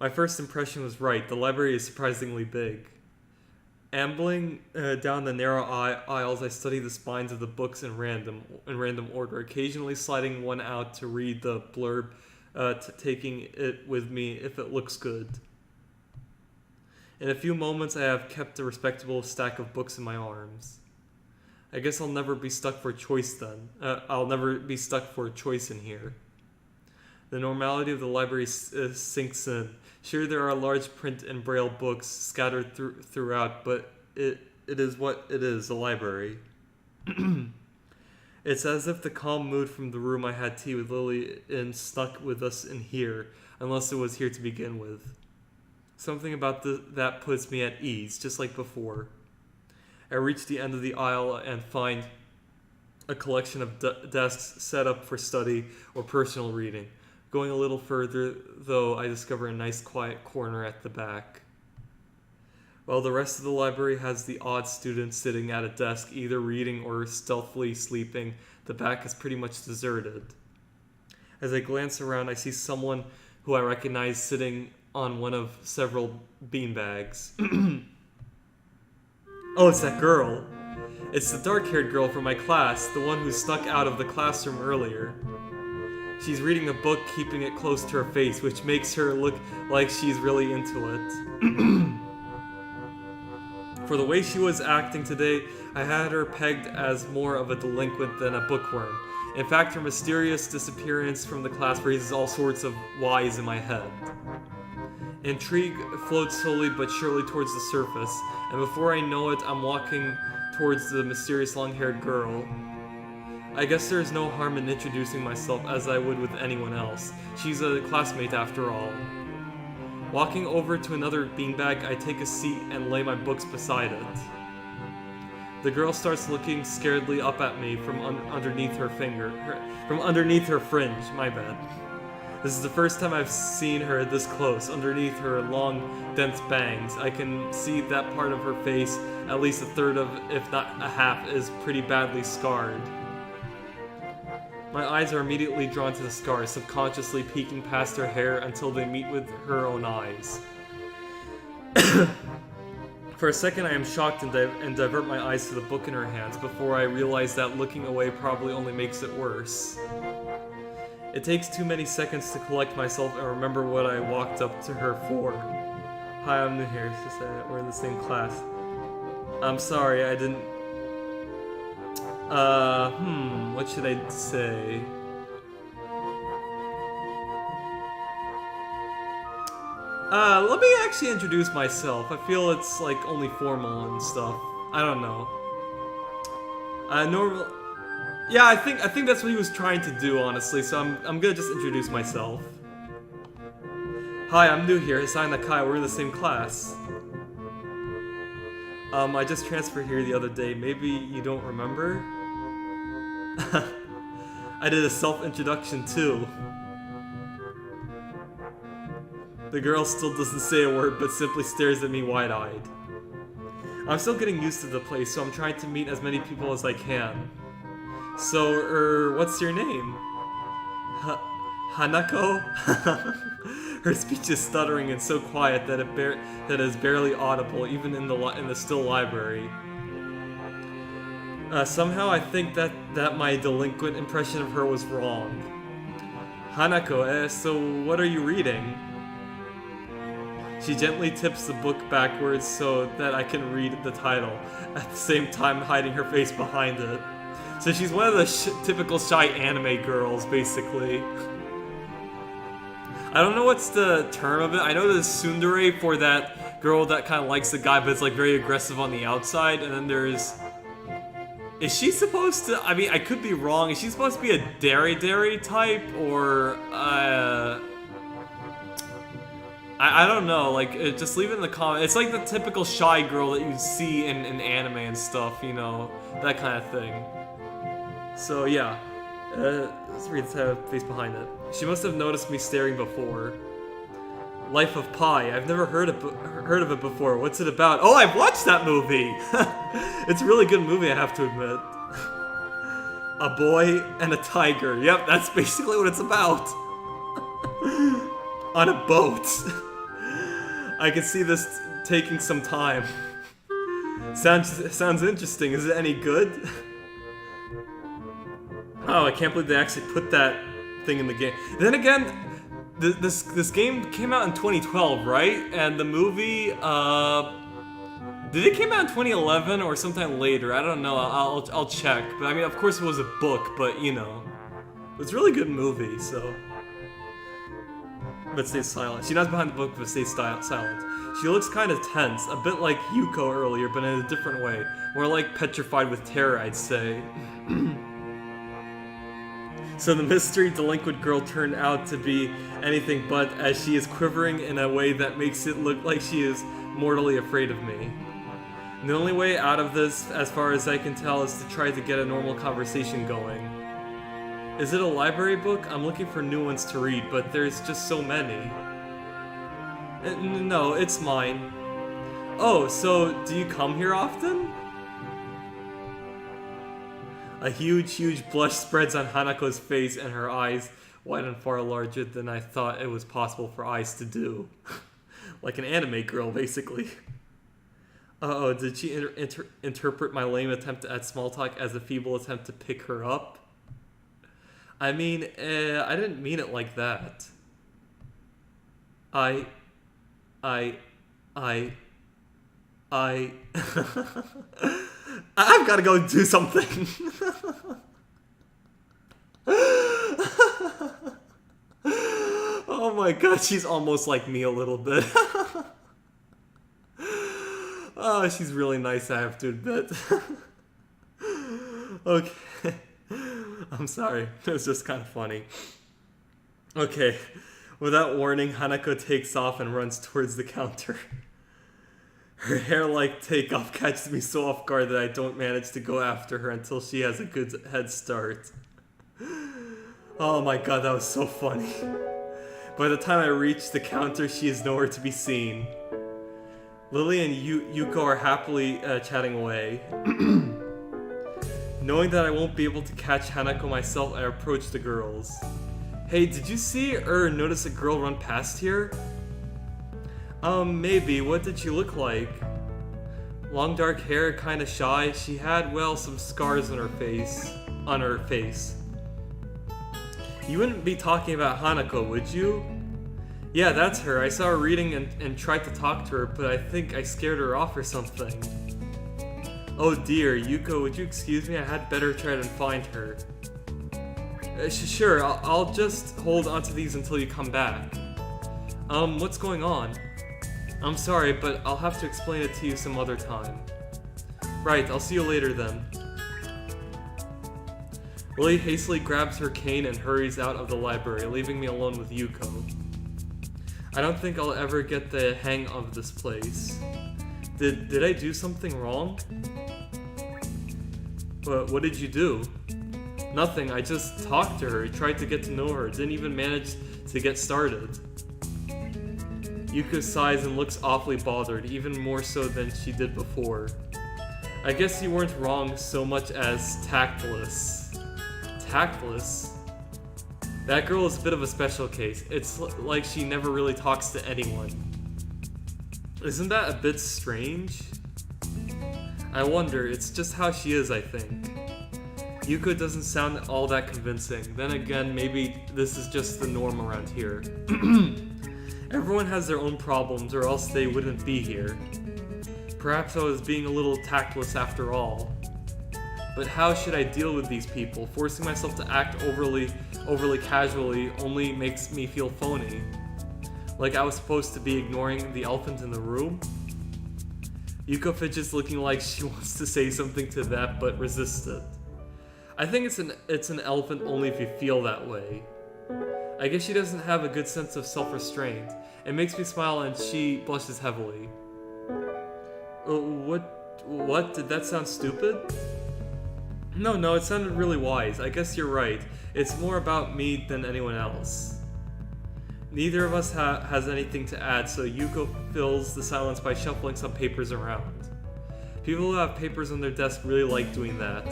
My first impression was right. The library is surprisingly big. Ambling down the narrow aisles, I study the spines of the books in random order, occasionally sliding one out to read the blurb, taking it with me if it looks good. In a few moments, I have kept a respectable stack of books in my arms. I guess I'll never be stuck for choice then. I'll never be stuck for a choice in here. The normality of the library sinks in. Sure, there are large print and braille books scattered throughout, but it is what it is, a library. It's as if the calm mood from the room I had tea with Lily in stuck with us in here, unless it was here to begin with. Something about that puts me at ease, just like before. I reach the end of the aisle and find a collection of desks set up for study or personal reading. Going a little further, though, I discover a nice quiet corner at the back. While the rest of the library has the odd student sitting at a desk, either reading or stealthily sleeping, the back is pretty much deserted. As I glance around, I see someone who I recognize sitting on one of several beanbags. Oh, it's that girl. It's the dark-haired girl from my class, the one who snuck out of the classroom earlier. She's reading a book, keeping it close to her face, which makes her look like she's really into it. For the way she was acting today, I had her pegged as more of a delinquent than a bookworm. In fact, her mysterious disappearance from the class raises all sorts of whys in my head. Intrigue floats slowly but surely towards the surface, and before I know it, I'm walking towards the mysterious long-haired girl. I guess there is no harm in introducing myself as I would with anyone else. She's a classmate after all. Walking over to another beanbag, I take a seat and lay my books beside it. The girl starts looking scaredly up at me from underneath her fringe, my bad. This is the first time I've seen her this close. Underneath her long, dense bangs, I can see that part of her face, at least a third of, if not a half, is pretty badly scarred. My eyes are immediately drawn to the scars, subconsciously peeking past her hair until they meet with her own eyes. For a second I am shocked and divert my eyes to the book in her hands before I realize that looking away probably only makes it worse. It takes too many seconds to collect myself and remember what I walked up to her for. Hi, I'm new here, she said. We're in the same class. I'm sorry, I didn't... what should I say? Let me actually introduce myself. I feel it's, like, only formal and stuff. I don't know. Yeah, I think that's what he was trying to do, honestly, so I'm gonna just introduce myself. Hi, I'm new here, Hisai Nakai, we're in the same class. I just transferred here the other day, maybe you don't remember? I did a self-introduction too. The girl still doesn't say a word, but simply stares at me wide-eyed. I'm still getting used to the place, so I'm trying to meet as many people as I can. So, what's your name? Hanako? Her speech is stuttering and so quiet that it is barely audible, even in the still library. Somehow I think that my delinquent impression of her was wrong. Hanako, so what are you reading? She gently tips the book backwards so that I can read the title, at the same time hiding her face behind it. So she's one of the typical shy anime girls, basically. I don't know what's the term of it. I know there's tsundere for that girl that kind of likes the guy, but it's like very aggressive on the outside. And then there's... Is she supposed to... I mean, I could be wrong. Is she supposed to be a dairy type? Or... I don't know. Like, just leave it in the comments. It's like the typical shy girl that you see in anime and stuff, you know. That kind of thing. So, yeah. Let's read the face behind it. She must have noticed me staring before. Life of Pi. I've never heard of it before. What's it about? Oh, I've watched that movie! It's a really good movie, I have to admit. A boy and a tiger. Yep, that's basically what it's about. On a boat. I can see this taking some time. Sounds interesting. Is it any good? Oh, I can't believe they actually put that thing in the game. Then again, this game came out in 2012, right? And the movie, did it came out in 2011 or sometime later? I don't know. I'll check. But I mean, of course, it was a book, but you know, it was a really good movie. So, but stays silent. She nods behind the book, but stays silent. She looks kind of tense, a bit like Yuko earlier, but in a different way. More like petrified with terror, I'd say. So the mystery delinquent girl turned out to be anything but, as she is quivering in a way that makes it look like she is mortally afraid of me. And the only way out of this, as far as I can tell, is to try to get a normal conversation going. Is it a library book? I'm looking for new ones to read, but there's just so many. No, it's mine. Oh, so do you come here often? A huge blush spreads on Hanako's face, and her eyes widen far larger than I thought it was possible for eyes to do. Like an anime girl, basically. Uh-oh, did she interpret my lame attempt at small talk as a feeble attempt to pick her up? I mean, I didn't mean it like that. I've gotta go do something. Oh my god, she's almost like me a little bit. Oh, she's really nice, I have to admit. Okay. I'm sorry. It was just kind of funny. Okay. Without warning, Hanako takes off and runs towards the counter. Her hair-like takeoff catches me so off guard that I don't manage to go after her until she has a good head start. Oh my god, that was so funny. By the time I reach the counter, she is nowhere to be seen. Lily and Yuko are happily chatting away. Knowing that I won't be able to catch Hanako myself, I approach the girls. Hey, did you see or notice a girl run past here? Maybe. What did she look like? Long dark hair, kinda shy. She had, well, some scars on her face. You wouldn't be talking about Hanako, would you? Yeah, that's her. I saw her reading and tried to talk to her, but I think I scared her off or something. Oh dear, Yuko, would you excuse me? I had better try to find her. Sure, I'll just hold onto these until you come back. What's going on? I'm sorry, but I'll have to explain it to you some other time. Right, I'll see you later then. Lily hastily grabs her cane and hurries out of the library, leaving me alone with Yuko. I don't think I'll ever get the hang of this place. Did I do something wrong? What did you do? Nothing, I just talked to her, tried to get to know her, didn't even manage to get started. Yuko sighs and looks awfully bothered, even more so than she did before. I guess you weren't wrong so much as tactless. Tactless? That girl is a bit of a special case. It's like she never really talks to anyone. Isn't that a bit strange? I wonder, it's just how she is, I think. Yuko doesn't sound all that convincing. Then again, maybe this is just the norm around here. Everyone has their own problems, or else they wouldn't be here. Perhaps I was being a little tactless after all. But how should I deal with these people? Forcing myself to act overly casually only makes me feel phony. Like I was supposed to be ignoring the elephant in the room? Yuko fidgets, looking like she wants to say something to that, but resists it. I think it's an elephant only if you feel that way. I guess she doesn't have a good sense of self-restraint. It makes me smile and she blushes heavily. What? Did that sound stupid? No, it sounded really wise. I guess you're right. It's more about me than anyone else. Neither of us has anything to add, so Yuko fills the silence by shuffling some papers around. People who have papers on their desk really like doing that.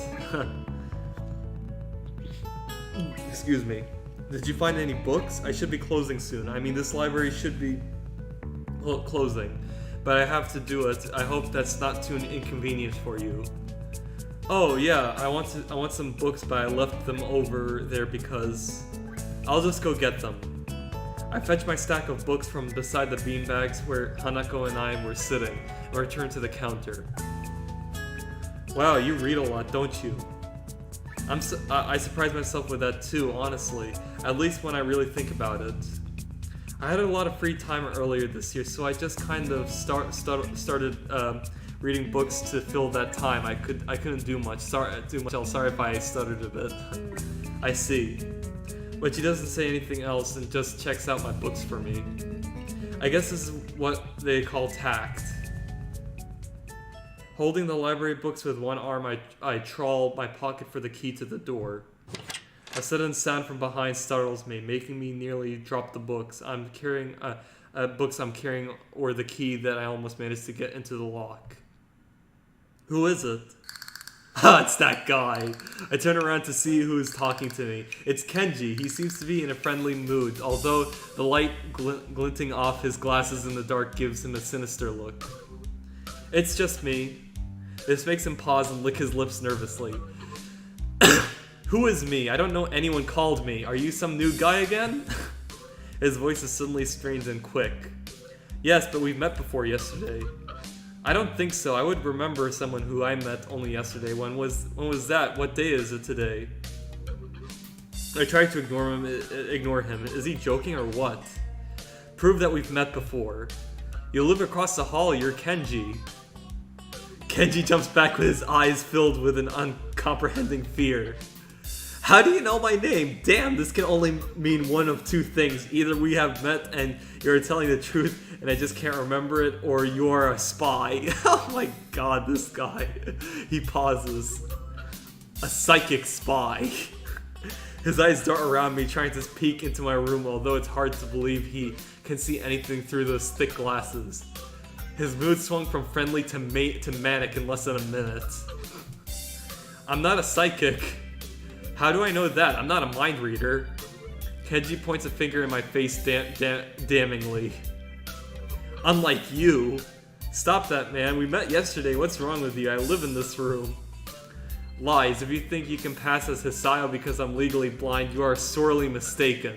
Excuse me. Did you find any books? I should be closing soon. I mean, this library should be closing, but I have to do it. I hope that's not too inconvenient for you. Oh yeah, I want some books, but I left them over there because I'll just go get them. I fetched my stack of books from beside the beanbags where Hanako and I were sitting and returned to the counter. Wow, you read a lot, don't you? I surprised myself with that too, honestly. At least when I really think about it. I had a lot of free time earlier this year, so I just kind of started reading books to fill that time. I couldn't do much. Sorry if I stuttered a bit. I see. But she doesn't say anything else and just checks out my books for me. I guess this is what they call tact. Holding the library books with one arm, I trawl my pocket for the key to the door. A sudden sound from behind startles me, making me nearly drop the books I'm carrying, or the key that I almost managed to get into the lock. Who is it? Ah, it's that guy. I turn around to see who is talking to me. It's Kenji. He seems to be in a friendly mood, although the light glinting off his glasses in the dark gives him a sinister look. It's just me. This makes him pause and lick his lips nervously. Who is me? I don't know anyone called me. Are you some new guy again? His voice is suddenly strained and quick. Yes, but we've met before yesterday. I don't think so. I would remember someone who I met only yesterday. When was that? What day is it today? I tried to ignore him. Is he joking or what? Prove that we've met before. You live across the hall. You're Kenji. Kenji jumps back with his eyes filled with an uncomprehending fear. How do you know my name? Damn, this can only mean one of two things. Either we have met and you're telling the truth and I just can't remember it, or you're a spy. Oh my god, this guy. He pauses. A psychic spy. His eyes dart around me, trying to peek into my room, although it's hard to believe he can see anything through those thick glasses. His mood swung from friendly to manic in less than a minute. I'm not a psychic. How do I know that? I'm not a mind reader. Kenji points a finger in my face damningly. Unlike you. Stop that, man. We met yesterday. What's wrong with you? I live in this room. Lies. If you think you can pass as Hisao because I'm legally blind, you are sorely mistaken.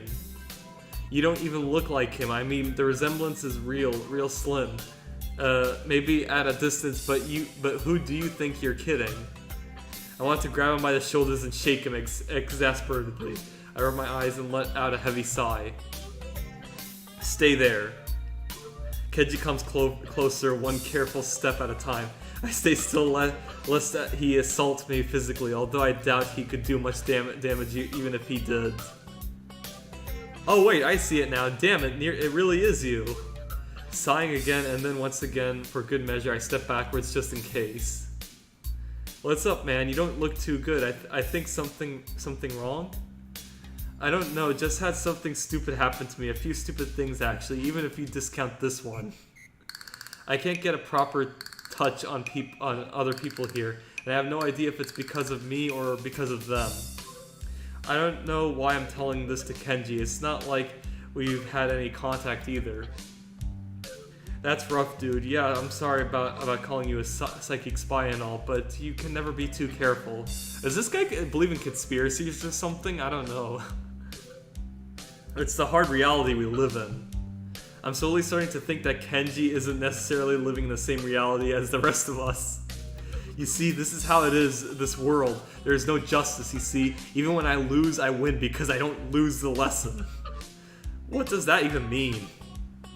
You don't even look like him. I mean, the resemblance is real slim. Maybe at a distance, but who do you think you're kidding? I want to grab him by the shoulders and shake him exasperatedly. I rub my eyes and let out a heavy sigh. Stay there. Kenji comes closer, one careful step at a time. I stay still lest that he assaults me physically, although I doubt he could do much damage even if he did. Oh wait, I see it now. Damn it, it really is you. Sighing again, and then once again, for good measure, I step backwards just in case. What's up, man? You don't look too good. I think something wrong? I don't know, just had something stupid happen to me. A few stupid things, actually, even if you discount this one. I can't get a proper touch on other people here, and I have no idea if it's because of me or because of them. I don't know why I'm telling this to Kenji. It's not like we've had any contact either. That's rough, dude. Yeah, I'm sorry about calling you a psychic spy and all, but you can never be too careful. Does this guy believe in conspiracies or something? I don't know. It's the hard reality we live in. I'm slowly starting to think that Kenji isn't necessarily living the same reality as the rest of us. You see, this is how it is, this world. There is no justice, you see. Even when I lose, I win because I don't lose the lesson. What does that even mean?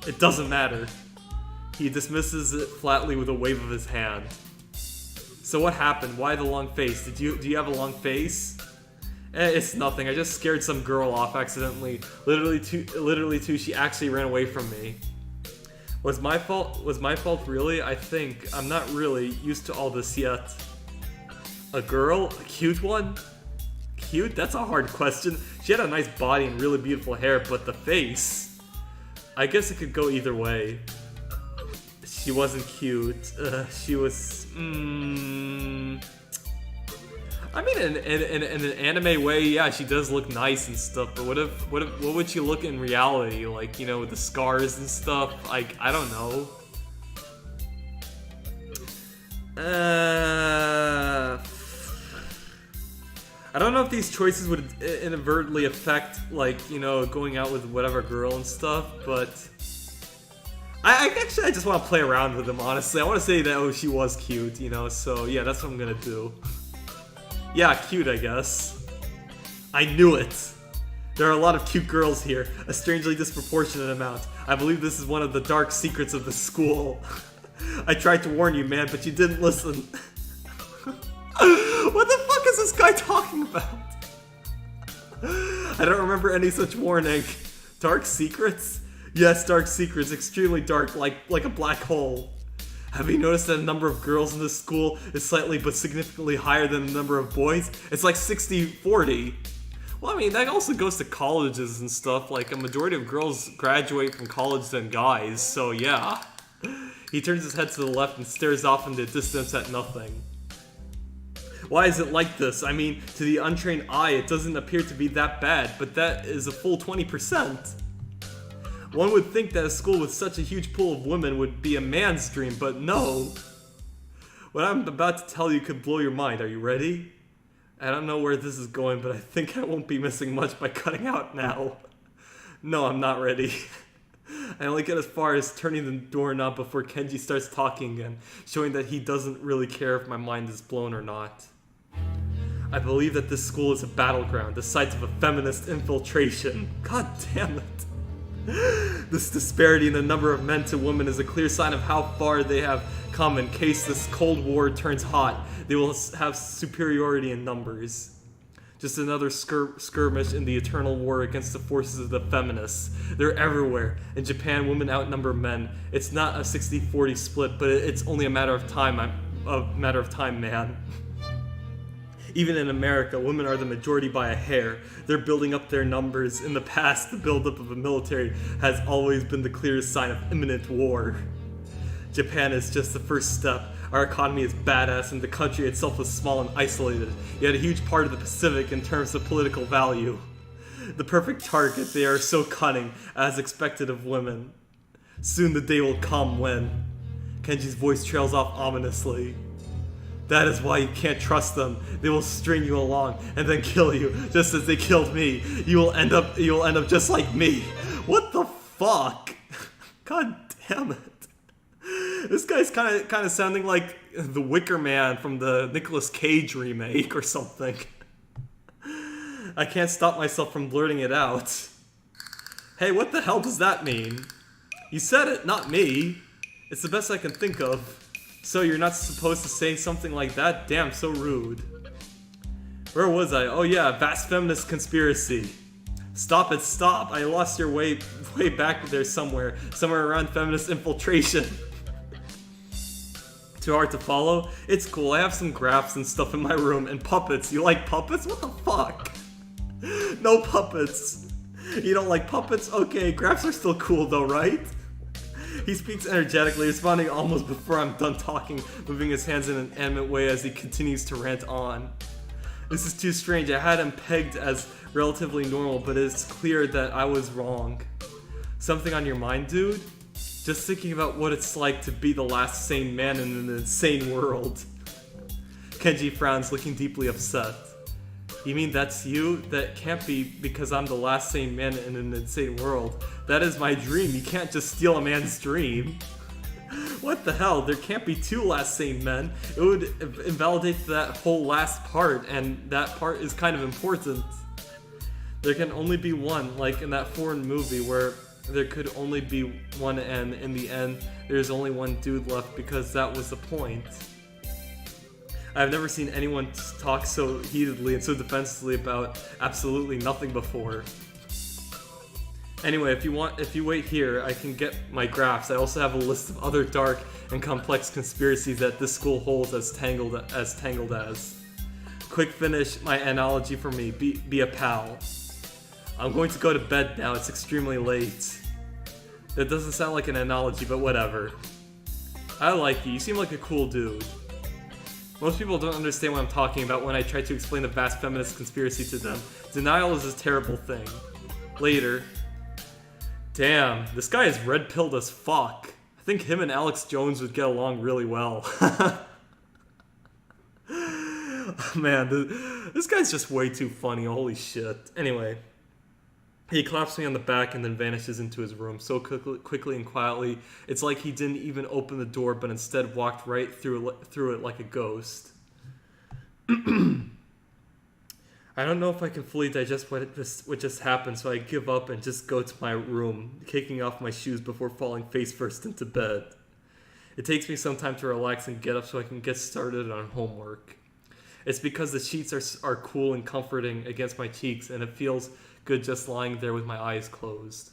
It doesn't matter. He dismisses it flatly with a wave of his hand. So what happened? Why the long face? Do you have a long face? It's nothing. I just scared some girl off accidentally. Literally too. She actually ran away from me. Was my fault? Really? I think I'm not really used to all this yet. A girl? A cute one? Cute? That's a hard question. She had a nice body and really beautiful hair, but the face? I guess it could go either way. She wasn't cute. She was... I mean, in an anime way, yeah, she does look nice and stuff. But what would she look in reality? Like, you know, with the scars and stuff. Like, I don't know. I don't know if these choices would inadvertently affect, like, you know, going out with whatever girl and stuff. But I just want to play around with them. Honestly, I want to say that she was cute, you know. So yeah, that's what I'm gonna do. Yeah, cute, I guess. I knew it. There are a lot of cute girls here, a strangely disproportionate amount. I believe this is one of the dark secrets of the school. I tried to warn you, man, but you didn't listen. What the fuck is this guy talking about? I don't remember any such warning. Dark secrets? Yes, dark secrets, extremely dark, like a black hole. Have you noticed that the number of girls in this school is slightly but significantly higher than the number of boys? It's like 60-40. Well, I mean, that also goes to colleges and stuff. Like, a majority of girls graduate from college than guys, so yeah. He turns his head to the left and stares off into the distance at nothing. Why is it like this? I mean, to the untrained eye, it doesn't appear to be that bad, but that is a full 20%. One would think that a school with such a huge pool of women would be a man's dream, but no. What I'm about to tell you could blow your mind. Are you ready? I don't know where this is going, but I think I won't be missing much by cutting out now. No, I'm not ready. I only get as far as turning the doorknob before Kenji starts talking again, showing that he doesn't really care if my mind is blown or not. I believe that this school is a battleground, the site of a feminist infiltration. God damn it. This disparity in the number of men to women is a clear sign of how far they have come. In case this Cold War turns hot, they will have superiority in numbers. Just another skirmish in the eternal war against the forces of the feminists. They're everywhere. In Japan, women outnumber men. It's not a 60-40 split, but it's only a matter of time. Man. Even in America, women are the majority by a hair. They're building up their numbers. In the past, the buildup of a military has always been the clearest sign of imminent war. Japan is just the first step. Our economy is badass and the country itself is small and isolated, yet a huge part of the Pacific in terms of political value. The perfect target, they are so cunning, as expected of women. Soon the day will come when... Kenji's voice trails off ominously. That is why you can't trust them. They will string you along and then kill you, just as they killed me. You will end up just like me. What the fuck? God damn it. This guy's kind of sounding like the Wicker Man from the Nicolas Cage remake or something. I can't stop myself from blurting it out. Hey, what the hell does that mean? You said it, not me. It's the best I can think of. So you're not supposed to say something like that? Damn, so rude. Where was I? Oh yeah, vast feminist conspiracy. Stop it, stop. I lost your way back there somewhere around feminist infiltration. Too hard to follow? It's cool, I have some graphs and stuff in my room, and puppets. You like puppets? What the fuck? No puppets. You don't like puppets? Okay, graphs are still cool though, right? He speaks energetically, responding almost before I'm done talking, moving his hands in an animate way as he continues to rant on. This is too strange. I had him pegged as relatively normal, but it's clear that I was wrong. Something on your mind, dude? Just thinking about what it's like to be the last sane man in an insane world. Kenji frowns, looking deeply upset. You mean that's you? That can't be because I'm the last sane man in an insane world. That is my dream. You can't just steal a man's dream. What the hell? There can't be two last sane men. It would invalidate that whole last part, and that part is kind of important. There can only be one, like in that foreign movie where there could only be one, and in the end, there's only one dude left because that was the point. I've never seen anyone talk so heatedly and so defensively about absolutely nothing before. Anyway, if you wait here, I can get my graphs. I also have a list of other dark and complex conspiracies that this school holds as tangled as. Quick finish my analogy for me. Be a pal. I'm going to go to bed now. It's extremely late. That doesn't sound like an analogy, but whatever. I like you. You seem like a cool dude. Most people don't understand what I'm talking about when I try to explain the vast feminist conspiracy to them. Denial is a terrible thing. Later. Damn, this guy is red-pilled as fuck. I think him and Alex Jones would get along really well. Man, this guy's just way too funny, holy shit. Anyway. He claps me on the back and then vanishes into his room so quickly and quietly. It's like he didn't even open the door, but instead walked right through it like a ghost. I don't know if I can fully digest what just happened, so I give up and just go to my room, kicking off my shoes before falling face first into bed. It takes me some time to relax and get up so I can get started on homework. It's because the sheets are cool and comforting against my cheeks, and it feels good just lying there with my eyes closed.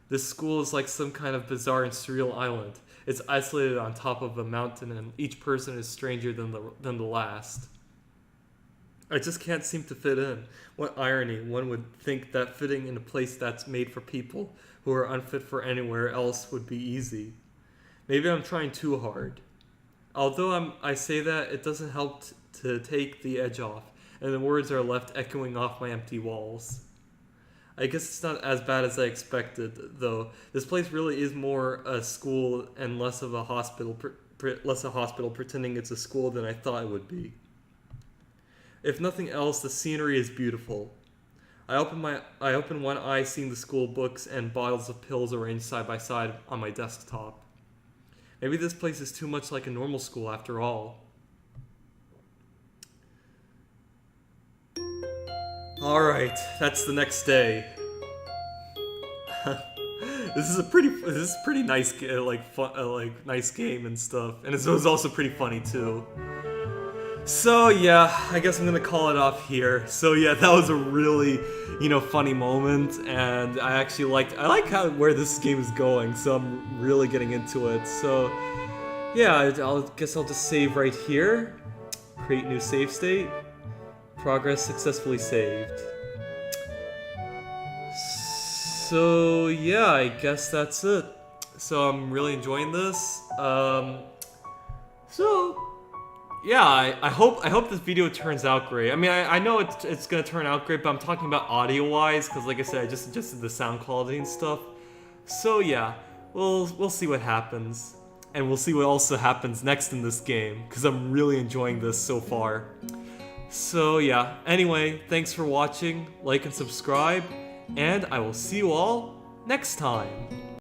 This school is like some kind of bizarre and surreal island. It's isolated on top of a mountain, and each person is stranger than the last. I just can't seem to fit in. What irony, one would think that fitting in a place that's made for people who are unfit for anywhere else would be easy. Maybe I'm trying too hard. Although I say that, it doesn't help to take the edge off, and the words are left echoing off my empty walls. I guess it's not as bad as I expected, though. This place really is more a school and less of a hospital, pretending it's a school than I thought it would be. If nothing else, the scenery is beautiful. I open one eye, seeing the school books and bottles of pills arranged side by side on my desktop. Maybe this place is too much like a normal school after all. Alright, that's the next day. This is pretty nice, fun, nice game and stuff, and it was also pretty funny too. So yeah, I guess I'm gonna call it off here. So yeah, that was a really, funny moment, and I like where this game is going. So I'm really getting into it. So yeah, I guess I'll just save right here. Create new save state. Progress successfully saved. So yeah, I guess that's it. So I'm really enjoying this. So yeah, I hope this video turns out great. I mean, I know it's gonna turn out great, but I'm talking about audio wise, because like I said, I just adjusted the sound quality and stuff. So yeah, we'll see what happens, and we'll see what also happens next in this game, because I'm really enjoying this so far. So yeah, anyway, thanks for watching, like and subscribe, and I will see you all next time.